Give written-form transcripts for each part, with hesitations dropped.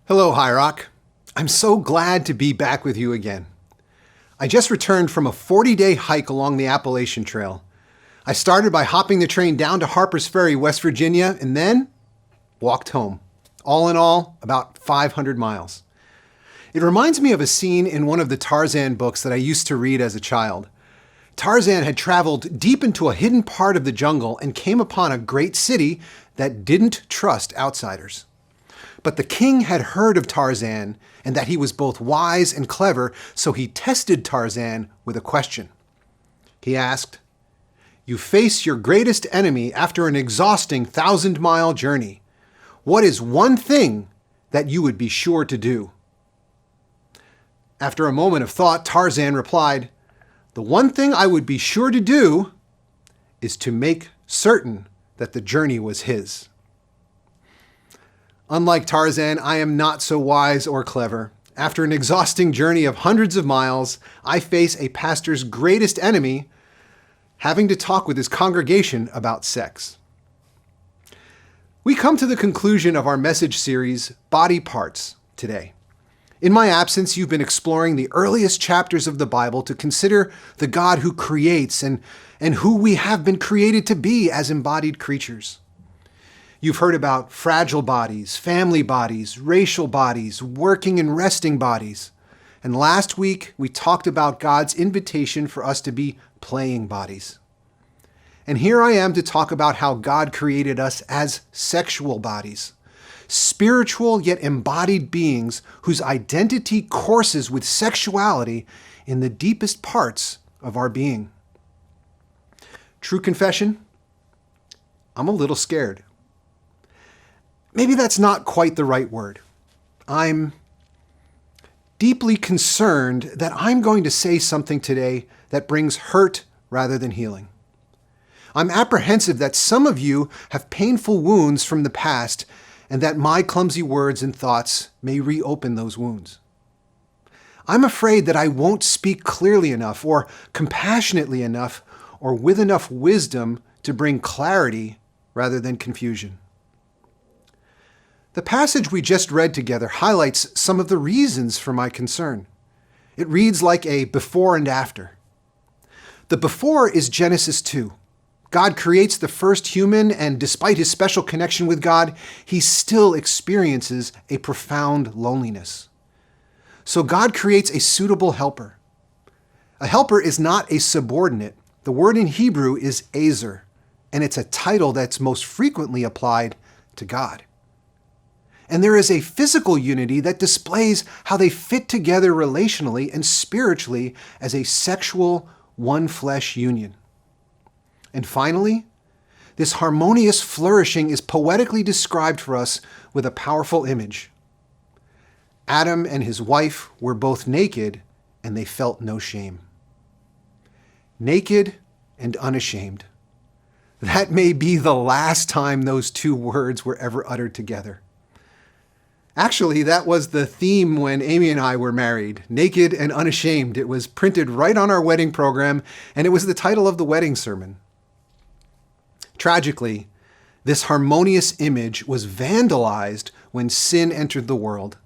Hello, High Rock. I'm so glad to be back with you again. I just returned from a 40-day hike along the Appalachian Trail. I started by hopping the train down to Harper's Ferry, West Virginia, and then walked home. All in all, about 500 miles. It reminds me of a scene in one of the Tarzan books that I used to read as a child. Tarzan had traveled deep into a hidden part of the jungle and came upon a great city that didn't trust outsiders. But the king had heard of Tarzan and that he was both wise and clever, so he tested Tarzan with a question. He asked, "You face your greatest enemy after an exhausting 1,000-mile journey. What is one thing that you would be sure to do?" After a moment of thought, Tarzan replied, "The one thing I would be sure to do is to make certain that the journey was his." Unlike Tarzan, I am not so wise or clever. After an exhausting journey of hundreds of miles, I face a pastor's greatest enemy, having to talk with his congregation about sex. We come to the conclusion of our message series, Body Parts, today. In my absence, you've been exploring the earliest chapters of the Bible to consider the God who creates and who we have been created to be as embodied creatures. You've heard about fragile bodies, family bodies, racial bodies, working and resting bodies. And last week, we talked about God's invitation for us to be playing bodies. And here I am to talk about how God created us as sexual bodies, spiritual yet embodied beings whose identity courses with sexuality in the deepest parts of our being. True confession, I'm a little scared. Maybe that's not quite the right word. I'm deeply concerned that I'm going to say something today that brings hurt rather than healing. I'm apprehensive that some of you have painful wounds from the past and that my clumsy words and thoughts may reopen those wounds. I'm afraid that I won't speak clearly enough or compassionately enough or with enough wisdom to bring clarity rather than confusion. The passage we just read together highlights some of the reasons for my concern. It reads like a before and after. The before is Genesis 2. God creates the first human, and despite his special connection with God, he still experiences a profound loneliness. So God creates a suitable helper. A helper is not a subordinate. The word in Hebrew is ezer, and it's a title that's most frequently applied to God. And there is a physical unity that displays how they fit together relationally and spiritually as a sexual one-flesh union. And finally, this harmonious flourishing is poetically described for us with a powerful image. Adam and his wife were both naked, and they felt no shame. Naked and unashamed. That may be the last time those two words were ever uttered together. Actually, that was the theme when Amy and I were married, naked and unashamed. It was printed right on our wedding program, and it was the title of the wedding sermon. Tragically, this harmonious image was vandalized when sin entered the world.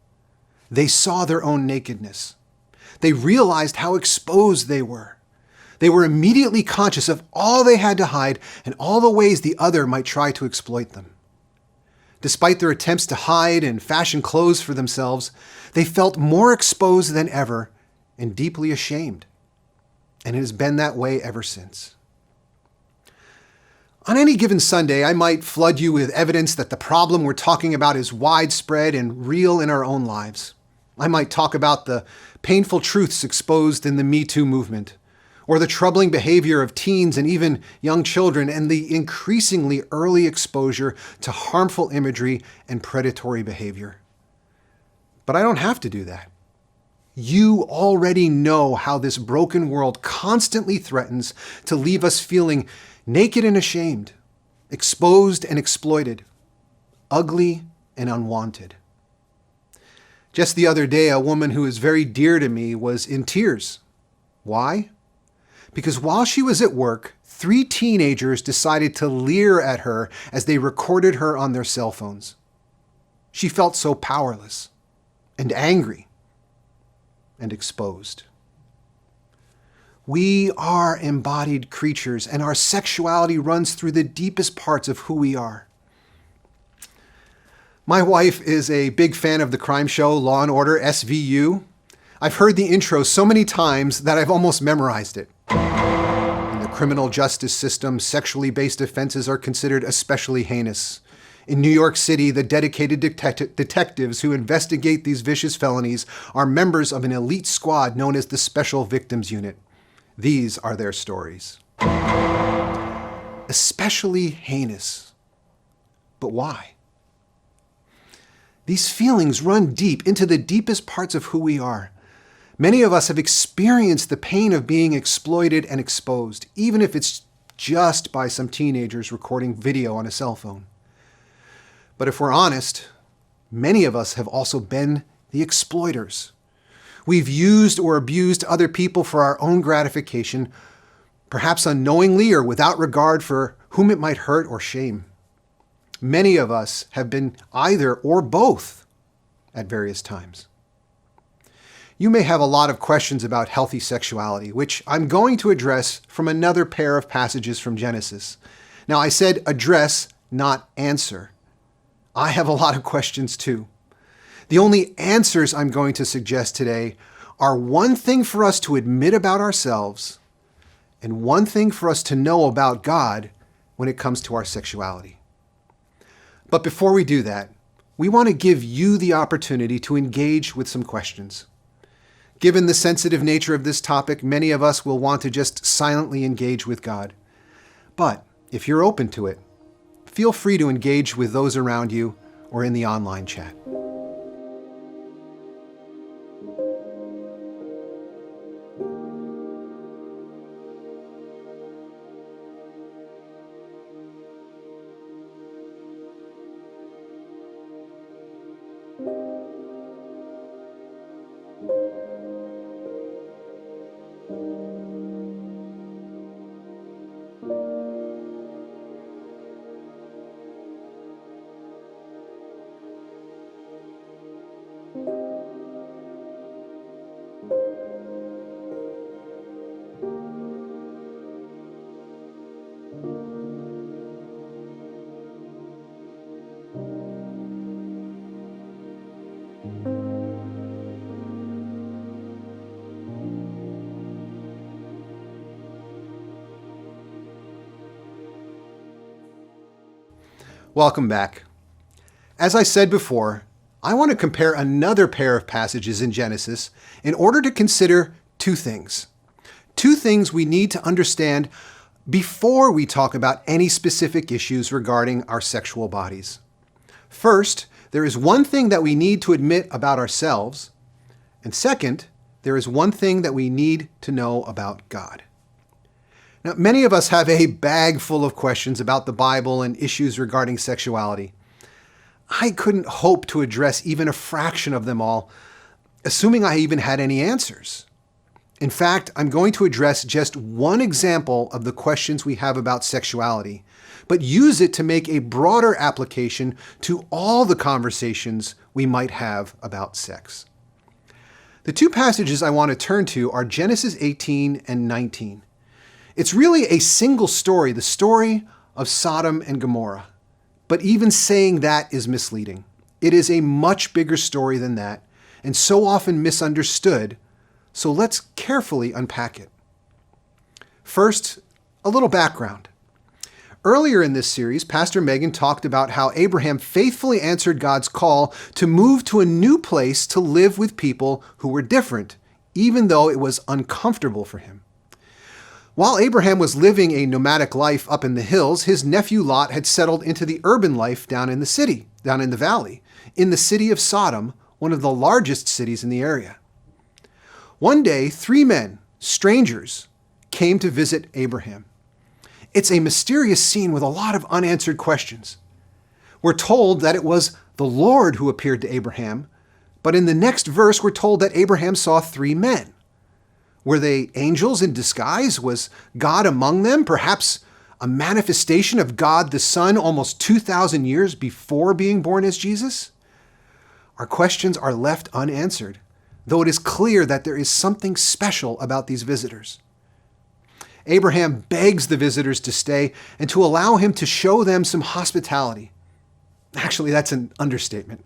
They saw their own nakedness. They realized how exposed they were. They were immediately conscious of all they had to hide and all the ways the other might try to exploit them. Despite their attempts to hide and fashion clothes for themselves, they felt more exposed than ever and deeply ashamed. And it has been that way ever since. On any given Sunday, I might flood you with evidence that the problem we're talking about is widespread and real in our own lives. I might talk about the painful truths exposed in the Me Too movement, or the troubling behavior of teens and even young children, and the increasingly early exposure to harmful imagery and predatory behavior. But I don't have to do that. You already know how this broken world constantly threatens to leave us feeling naked and ashamed, exposed and exploited, ugly and unwanted. Just the other day, a woman who is very dear to me was in tears. Why? Because while she was at work, 3 teenagers decided to leer at her as they recorded her on their cell phones. She felt so powerless, and angry and exposed. We are embodied creatures, and our sexuality runs through the deepest parts of who we are. My wife is a big fan of the crime show Law & Order SVU. I've heard the intro so many times that I've almost memorized it. In the criminal justice system, sexually based offenses are considered especially heinous. In New York City, the dedicated detectives who investigate these vicious felonies are members of an elite squad known as the Special Victims Unit. These are their stories. Especially heinous. But why? These feelings run deep into the deepest parts of who we are. Many of us have experienced the pain of being exploited and exposed, even if it's just by some teenagers recording video on a cell phone. But if we're honest, many of us have also been the exploiters. We've used or abused other people for our own gratification, perhaps unknowingly or without regard for whom it might hurt or shame. Many of us have been either or both at various times. You may have a lot of questions about healthy sexuality, which I'm going to address from another pair of passages from Genesis. Now, I said address, not answer. I have a lot of questions too. The only answers I'm going to suggest today are one thing for us to admit about ourselves and one thing for us to know about God when it comes to our sexuality. But before we do that, we want to give you the opportunity to engage with some questions. Given the sensitive nature of this topic, many of us will want to just silently engage with God. But if you're open to it, feel free to engage with those around you or in the online chat. Welcome back. As I said before, I want to compare another pair of passages in Genesis in order to consider two things. Two things we need to understand before we talk about any specific issues regarding our sexual bodies. First, there is one thing that we need to admit about ourselves. And second, there is one thing that we need to know about God. Now, many of us have a bag full of questions about the Bible and issues regarding sexuality. I couldn't hope to address even a fraction of them all, assuming I even had any answers. In fact, I'm going to address just one example of the questions we have about sexuality, but use it to make a broader application to all the conversations we might have about sex. The two passages I want to turn to are Genesis 18 and 19. It's really a single story, the story of Sodom and Gomorrah. But even saying that is misleading. It is a much bigger story than that, and so often misunderstood, so let's carefully unpack it. First, a little background. Earlier in this series, Pastor Megan talked about how Abraham faithfully answered God's call to move to a new place to live with people who were different, even though it was uncomfortable for him. While Abraham was living a nomadic life up in the hills, his nephew Lot had settled into the urban life down in the valley, in the city of Sodom, one of the largest cities in the area. One day, 3 men, strangers, came to visit Abraham. It's a mysterious scene with a lot of unanswered questions. We're told that it was the Lord who appeared to Abraham, but in the next verse we're told that Abraham saw 3 men. Were they angels in disguise? Was God among them? Perhaps a manifestation of God the Son almost 2,000 years before being born as Jesus? our questions are left unanswered, though it is clear that there is something special about these visitors. Abraham begs the visitors to stay and to allow him to show them some hospitality. Actually, that's an understatement.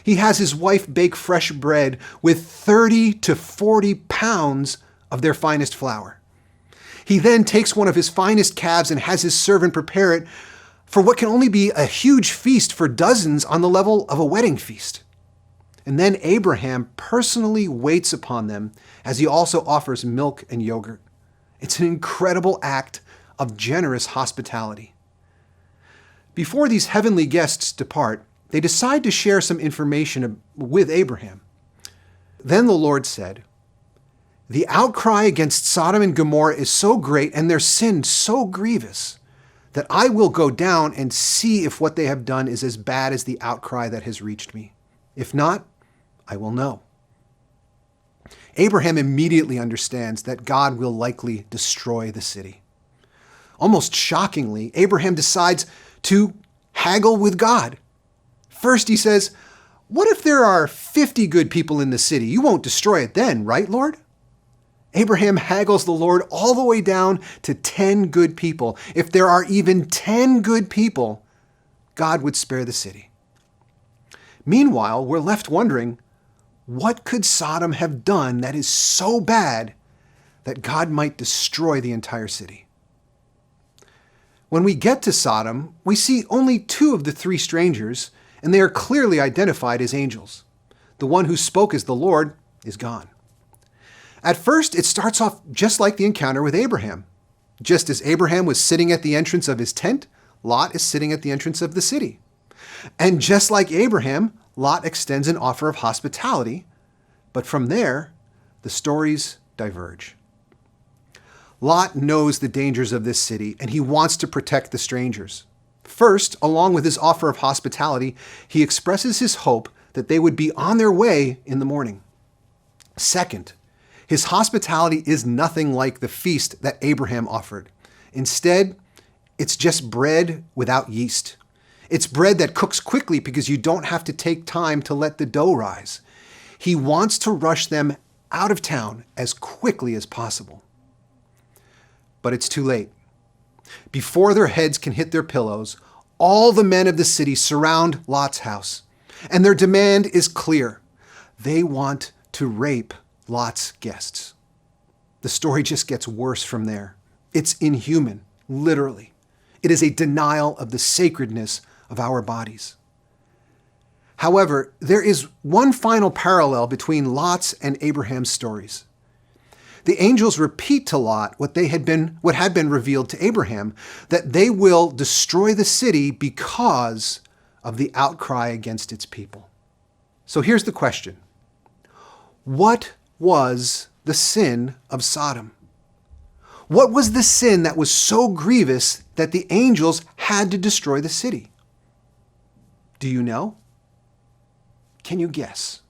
He has his wife bake fresh bread with 30 to 40 pounds of their finest flour. He then takes one of his finest calves and has his servant prepare it for what can only be a huge feast for dozens on the level of a wedding feast. And then Abraham personally waits upon them as he also offers milk and yogurt. It's an incredible act of generous hospitality. Before these heavenly guests depart, they decide to share some information with Abraham. Then the Lord said, "The outcry against Sodom and Gomorrah is so great and their sin so grievous that I will go down and see if what they have done is as bad as the outcry that has reached me. If not, I will know." Abraham immediately understands that God will likely destroy the city. Almost shockingly, Abraham decides to haggle with God. First, he says, "What if there are 50 good people in the city? You won't destroy it then, right, Lord?" Abraham haggles the Lord all the way down to 10 good people. If there are even 10 good people, God would spare the city. Meanwhile, we're left wondering, what could Sodom have done that is so bad that God might destroy the entire city? When we get to Sodom, we see only 2 of the 3 strangers, and they are clearly identified as angels. The one who spoke as the Lord is gone. At first, it starts off just like the encounter with Abraham. Just as Abraham was sitting at the entrance of his tent, Lot is sitting at the entrance of the city. And just like Abraham, Lot extends an offer of hospitality, but from there, the stories diverge. Lot knows the dangers of this city, and he wants to protect the strangers. First, along with his offer of hospitality, he expresses his hope that they would be on their way in the morning. Second, his hospitality is nothing like the feast that Abraham offered. Instead, it's just bread without yeast. It's bread that cooks quickly because you don't have to take time to let the dough rise. He wants to rush them out of town as quickly as possible. But it's too late. Before their heads can hit their pillows, all the men of the city surround Lot's house, and their demand is clear. They want to rape Lot's guests. The story just gets worse from there. It's inhuman, literally. It is a denial of the sacredness of our bodies. However, there is one final parallel between Lot's and Abraham's stories. The angels repeat to Lot what had been revealed to Abraham, that they will destroy the city because of the outcry against its people. So here's the question. What was the sin of Sodom? What was the sin that was so grievous that the angels had to destroy the city? Do you know? Can you guess?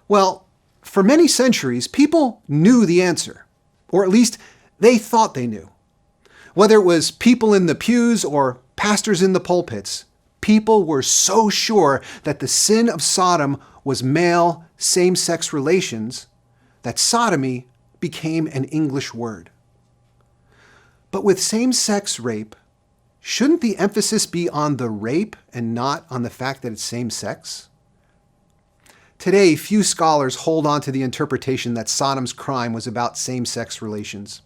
Well, for many centuries, people knew the answer, or at least they thought they knew. Whether it was people in the pews or pastors in the pulpits, people were so sure that the sin of Sodom was male same-sex relations that sodomy became an English word. But with same-sex rape, shouldn't the emphasis be on the rape and not on the fact that it's same-sex? Today, few scholars hold on to the interpretation that Sodom's crime was about same-sex relations,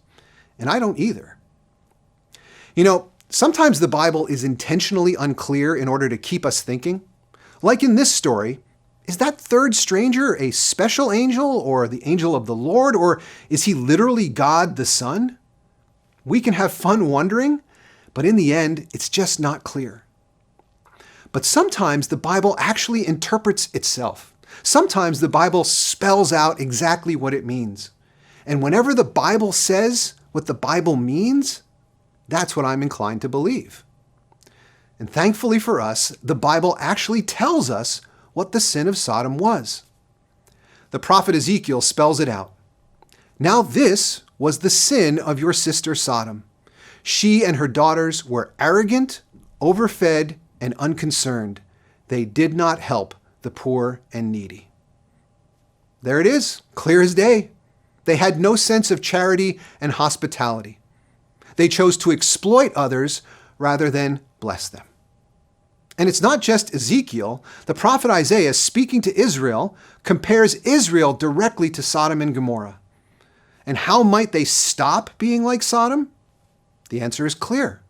and I don't either. You know, sometimes the Bible is intentionally unclear in order to keep us thinking. Like in this story, is that third stranger a special angel or the angel of the Lord, or is he literally God the Son? We can have fun wondering, but in the end, it's just not clear. But sometimes the Bible actually interprets itself. Sometimes the Bible spells out exactly what it means. And whenever the Bible says what the Bible means, that's what I'm inclined to believe. And thankfully for us, the Bible actually tells us what the sin of Sodom was. The prophet Ezekiel spells it out. Now this was the sin of your sister Sodom. She and her daughters were arrogant, overfed, and unconcerned. They did not help the poor and needy. There it is, clear as day. They had no sense of charity and hospitality. They chose to exploit others rather than bless them. And it's not just Ezekiel. The prophet Isaiah, speaking to Israel, compares Israel directly to Sodom and Gomorrah. And how might they stop being like Sodom? The answer is clear.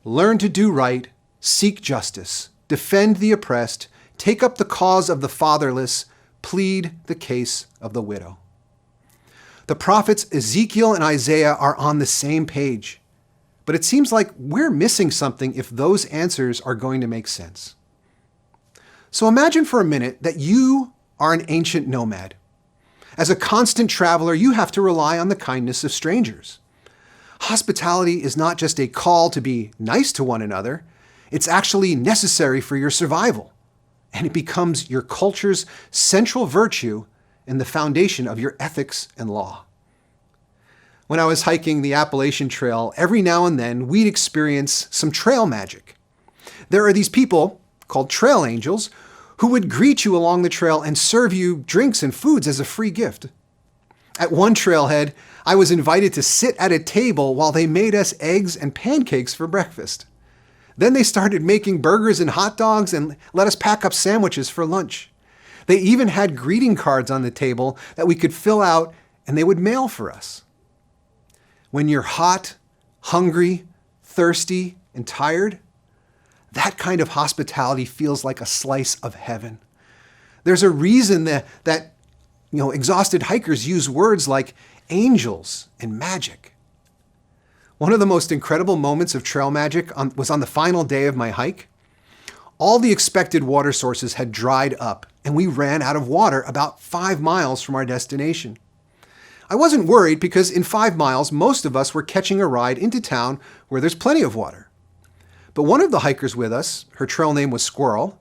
Learn to do right, seek justice, defend the oppressed, take up the cause of the fatherless, plead the case of the widow. The prophets Ezekiel and Isaiah are on the same page. But it seems like we're missing something if those answers are going to make sense. So imagine for a minute that you are an ancient nomad. As a constant traveler, you have to rely on the kindness of strangers. Hospitality is not just a call to be nice to one another, it's actually necessary for your survival. And it becomes your culture's central virtue and the foundation of your ethics and law. When I was hiking the Appalachian Trail, every now and then we'd experience some trail magic. There are these people, called trail angels, who would greet you along the trail and serve you drinks and foods as a free gift. At one trailhead, I was invited to sit at a table while they made us eggs and pancakes for breakfast. Then they started making burgers and hot dogs and let us pack up sandwiches for lunch. They even had greeting cards on the table that we could fill out and they would mail for us. When you're hot, hungry, thirsty, and tired, that kind of hospitality feels like a slice of heaven. There's a reason that exhausted hikers use words like angels and magic. One of the most incredible moments of trail magic was on the final day of my hike. All the expected water sources had dried up, and we ran out of water about 5 miles from our destination. I wasn't worried because in 5 miles, most of us were catching a ride into town where there's plenty of water. But one of the hikers with us, her trail name was Squirrel,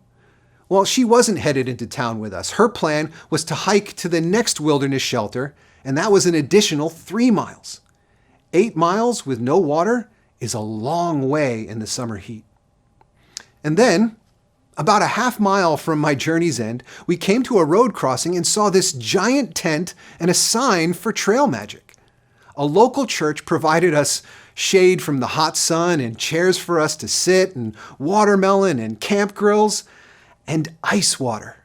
well, she wasn't headed into town with us. Her plan was to hike to the next wilderness shelter, and that was an additional 3 miles. 8 miles with no water is a long way in the summer heat. And then, about a half mile from my journey's end, we came to a road crossing and saw this giant tent and a sign for trail magic. A local church provided us shade from the hot sun and chairs for us to sit and watermelon and camp grills and ice water.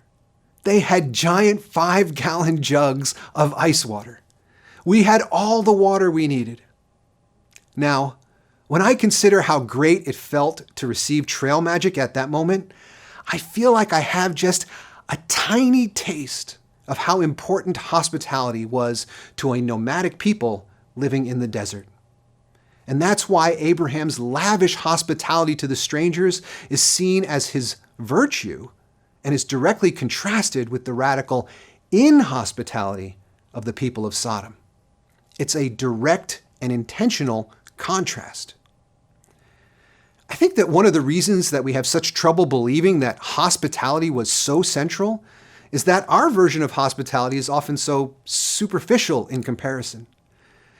They had giant 5-gallon jugs of ice water. We had all the water we needed. Now, when I consider how great it felt to receive trail magic at that moment, I feel like I have just a tiny taste of how important hospitality was to a nomadic people living in the desert. And that's why Abraham's lavish hospitality to the strangers is seen as his virtue and is directly contrasted with the radical inhospitality of the people of Sodom. It's a direct and intentional contrast. I think that one of the reasons that we have such trouble believing that hospitality was so central is that our version of hospitality is often so superficial in comparison.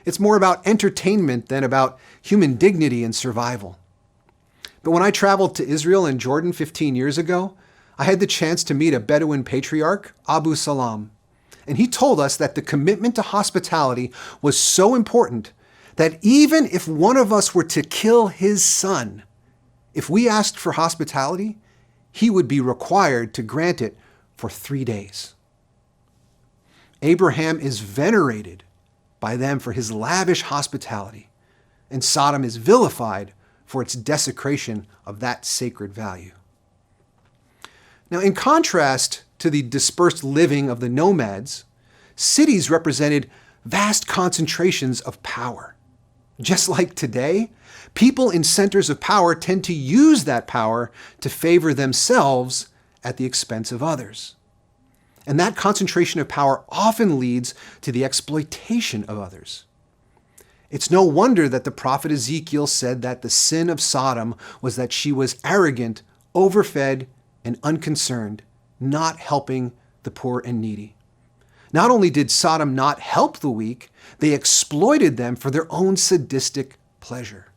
It's more about entertainment than about human dignity and survival. But when I traveled to Israel and Jordan 15 years ago, I had the chance to meet a Bedouin patriarch, Abu Salam. And he told us that the commitment to hospitality was so important that even if one of us were to kill his son, if we asked for hospitality, he would be required to grant it for 3 days. Abraham is venerated by them for his lavish hospitality, and Sodom is vilified for its desecration of that sacred value. Now, in contrast to the dispersed living of the nomads, cities represented vast concentrations of power. Just like today, people in centers of power tend to use that power to favor themselves at the expense of others. And that concentration of power often leads to the exploitation of others. It's no wonder that the prophet Ezekiel said that the sin of Sodom was that she was arrogant, overfed, and unconcerned, not helping the poor and needy. Not only did Sodom not help the weak, they exploited them for their own sadistic pleasure.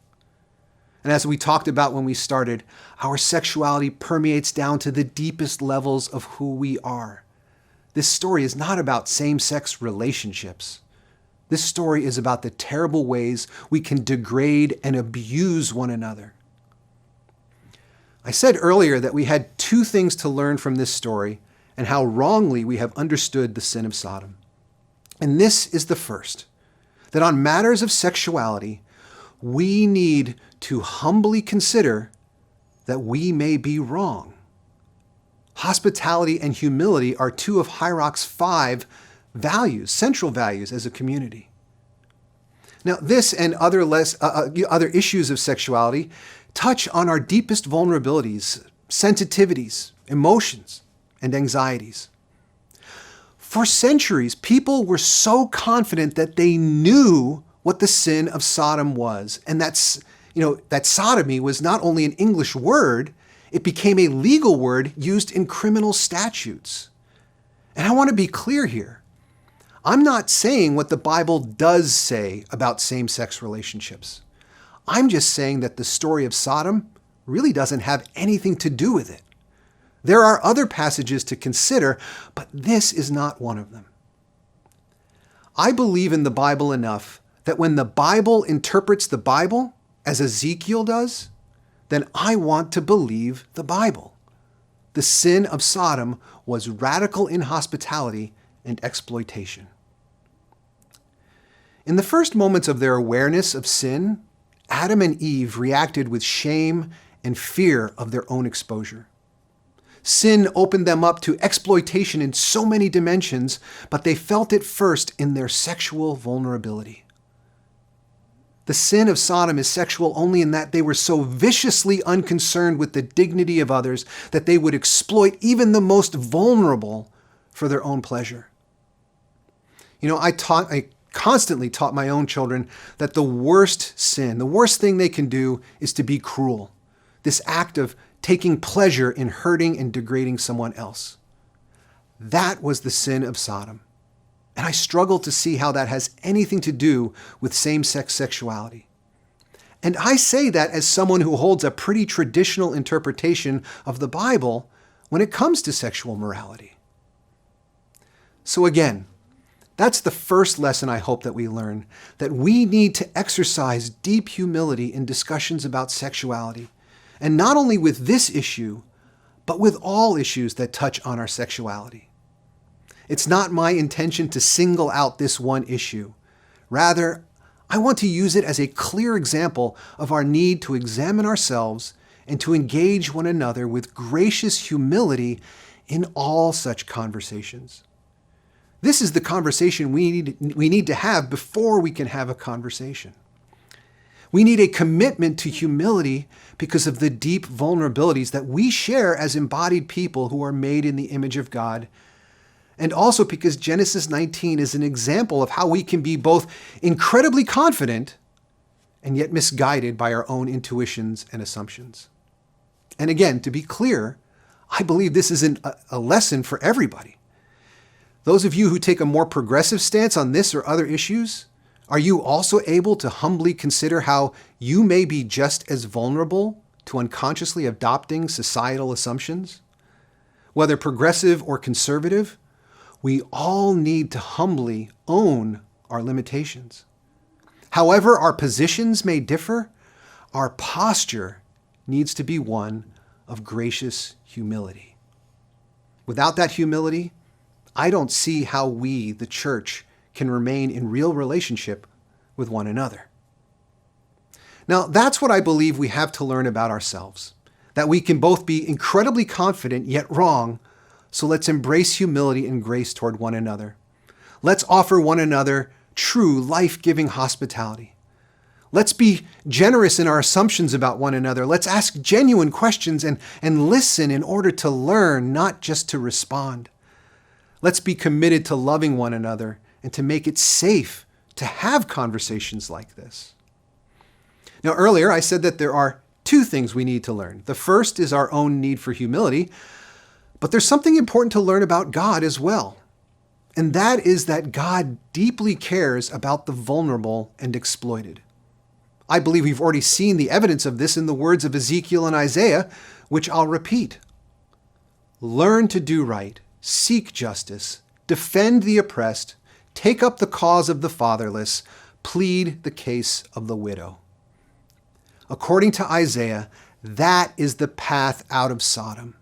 And as we talked about when we started, our sexuality permeates down to the deepest levels of who we are. This story is not about same-sex relationships. This story is about the terrible ways we can degrade and abuse one another. I said earlier that we had two things to learn from this story and how wrongly we have understood the sin of Sodom. And this is the first, that on matters of sexuality, we need to humbly consider that we may be wrong. Hospitality and humility are two of High Rock's 5 values, central values as a community. Now, this and other issues of sexuality touch on our deepest vulnerabilities, sensitivities, emotions, and anxieties. For centuries, people were so confident that they knew what the sin of Sodom was, and that sodomy was not only an English word, it became a legal word used in criminal statutes. And I want to be clear here. I'm not saying what the Bible does say about same-sex relationships. I'm just saying that the story of Sodom really doesn't have anything to do with it. There are other passages to consider, but this is not one of them. I believe in the Bible enough that when the Bible interprets the Bible, as Ezekiel does, then I want to believe the Bible. The sin of Sodom was radical inhospitality and exploitation. In the first moments of their awareness of sin, Adam and Eve reacted with shame and fear of their own exposure. Sin opened them up to exploitation in so many dimensions, but they felt it first in their sexual vulnerability. The sin of Sodom is sexual only in that they were so viciously unconcerned with the dignity of others that they would exploit even the most vulnerable for their own pleasure. I constantly taught my own children that the worst sin, the worst thing they can do is to be cruel. This act of taking pleasure in hurting and degrading someone else. That was the sin of Sodom. And I struggle to see how that has anything to do with same-sex sexuality. And I say that as someone who holds a pretty traditional interpretation of the Bible when it comes to sexual morality. So again, that's the first lesson I hope that we learn, that we need to exercise deep humility in discussions about sexuality, and not only with this issue, but with all issues that touch on our sexuality. It's not my intention to single out this one issue. Rather, I want to use it as a clear example of our need to examine ourselves and to engage one another with gracious humility in all such conversations. This is the conversation we need to have before we can have a conversation. We need a commitment to humility because of the deep vulnerabilities that we share as embodied people who are made in the image of God, and also because Genesis 19 is an example of how we can be both incredibly confident and yet misguided by our own intuitions and assumptions. And again, to be clear, I believe this is a lesson for everybody. Those of you who take a more progressive stance on this or other issues, are you also able to humbly consider how you may be just as vulnerable to unconsciously adopting societal assumptions? Whether progressive or conservative, we all need to humbly own our limitations. However our positions may differ, our posture needs to be one of gracious humility. Without that humility, I don't see how we, the church, can remain in real relationship with one another. Now, that's what I believe we have to learn about ourselves, that we can both be incredibly confident yet wrong, so let's embrace humility and grace toward one another. Let's offer one another true, life-giving hospitality. Let's be generous in our assumptions about one another. Let's ask genuine questions and listen in order to learn, not just to respond. Let's be committed to loving one another and to make it safe to have conversations like this. Now, earlier I said that there are two things we need to learn. The first is our own need for humility, but there's something important to learn about God as well. And that is that God deeply cares about the vulnerable and exploited. I believe we've already seen the evidence of this in the words of Ezekiel and Isaiah, which I'll repeat. Learn to do right, seek justice, defend the oppressed, take up the cause of the fatherless, plead the case of the widow. According to Isaiah, that is the path out of Sodom.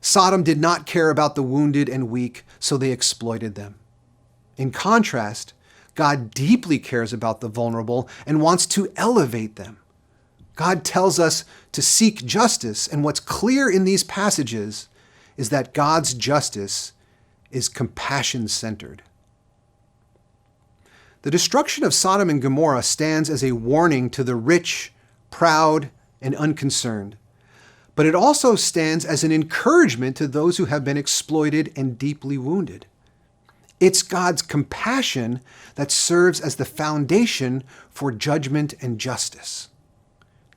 Sodom did not care about the wounded and weak, so they exploited them. In contrast, God deeply cares about the vulnerable and wants to elevate them. God tells us to seek justice, and what's clear in these passages is that God's justice is compassion-centered. The destruction of Sodom and Gomorrah stands as a warning to the rich, proud, and unconcerned. But it also stands as an encouragement to those who have been exploited and deeply wounded. It's God's compassion that serves as the foundation for judgment and justice.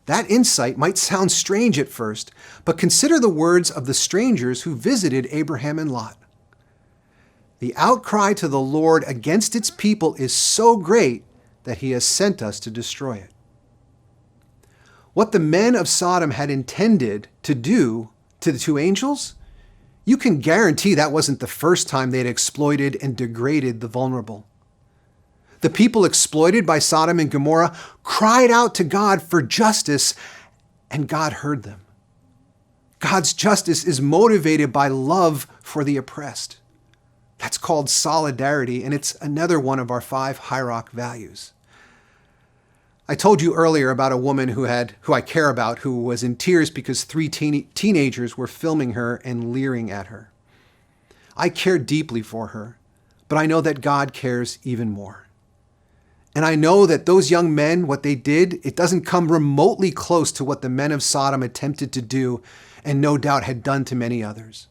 That insight might sound strange at first, but consider the words of the strangers who visited Abraham and Lot. The outcry to the Lord against its people is so great that he has sent us to destroy it. What the men of Sodom had intended to do to the two angels, you can guarantee that wasn't the first time they'd exploited and degraded the vulnerable. The people exploited by Sodom and Gomorrah cried out to God for justice, and God heard them. God's justice is motivated by love for the oppressed. That's called solidarity, and it's another one of our 5 High Rock values. I told you earlier about a woman who I care about, who was in tears because 3 teenagers were filming her and leering at her. I care deeply for her, but I know that God cares even more. And I know that those young men, what they did, it doesn't come remotely close to what the men of Sodom attempted to do and no doubt had done to many others.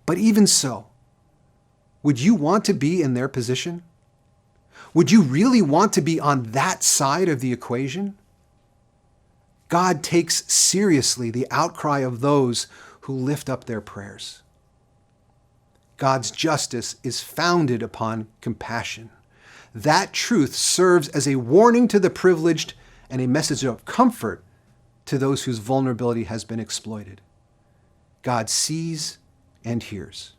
But even so, would you want to be in their position? Would you really want to be on that side of the equation? God takes seriously the outcry of those who lift up their prayers. God's justice is founded upon compassion. That truth serves as a warning to the privileged and a message of comfort to those whose vulnerability has been exploited. God sees and hears.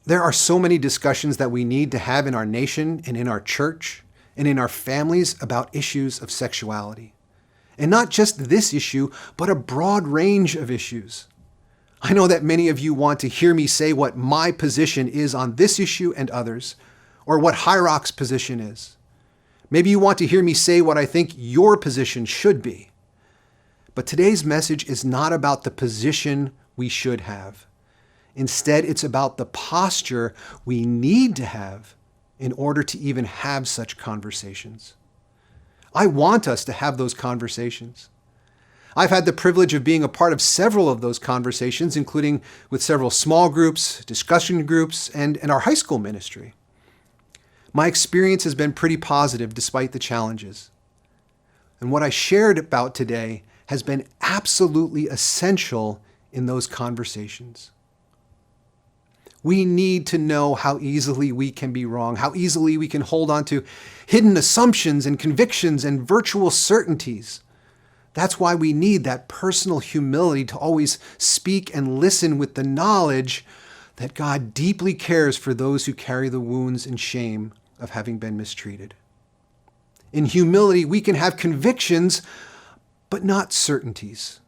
There are so many discussions that we need to have in our nation and in our church and in our families about issues of sexuality. And not just this issue, but a broad range of issues. I know that many of you want to hear me say what my position is on this issue and others, or what High Rock's position is. Maybe you want to hear me say what I think your position should be. But today's message is not about the position we should have. Instead, it's about the posture we need to have in order to even have such conversations. I want us to have those conversations. I've had the privilege of being a part of several of those conversations, including with several small groups, discussion groups, and our high school ministry. My experience has been pretty positive despite the challenges. And what I shared about today has been absolutely essential in those conversations. We need to know how easily we can be wrong, how easily we can hold on to hidden assumptions and convictions and virtual certainties. That's why we need that personal humility to always speak and listen with the knowledge that God deeply cares for those who carry the wounds and shame of having been mistreated. In humility, we can have convictions, but not certainties.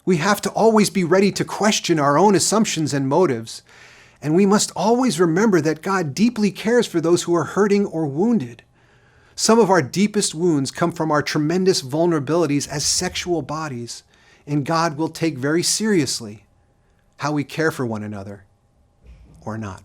We have to always be ready to question our own assumptions and motives. And we must always remember that God deeply cares for those who are hurting or wounded. Some of our deepest wounds come from our tremendous vulnerabilities as sexual bodies, and God will take very seriously how we care for one another or not.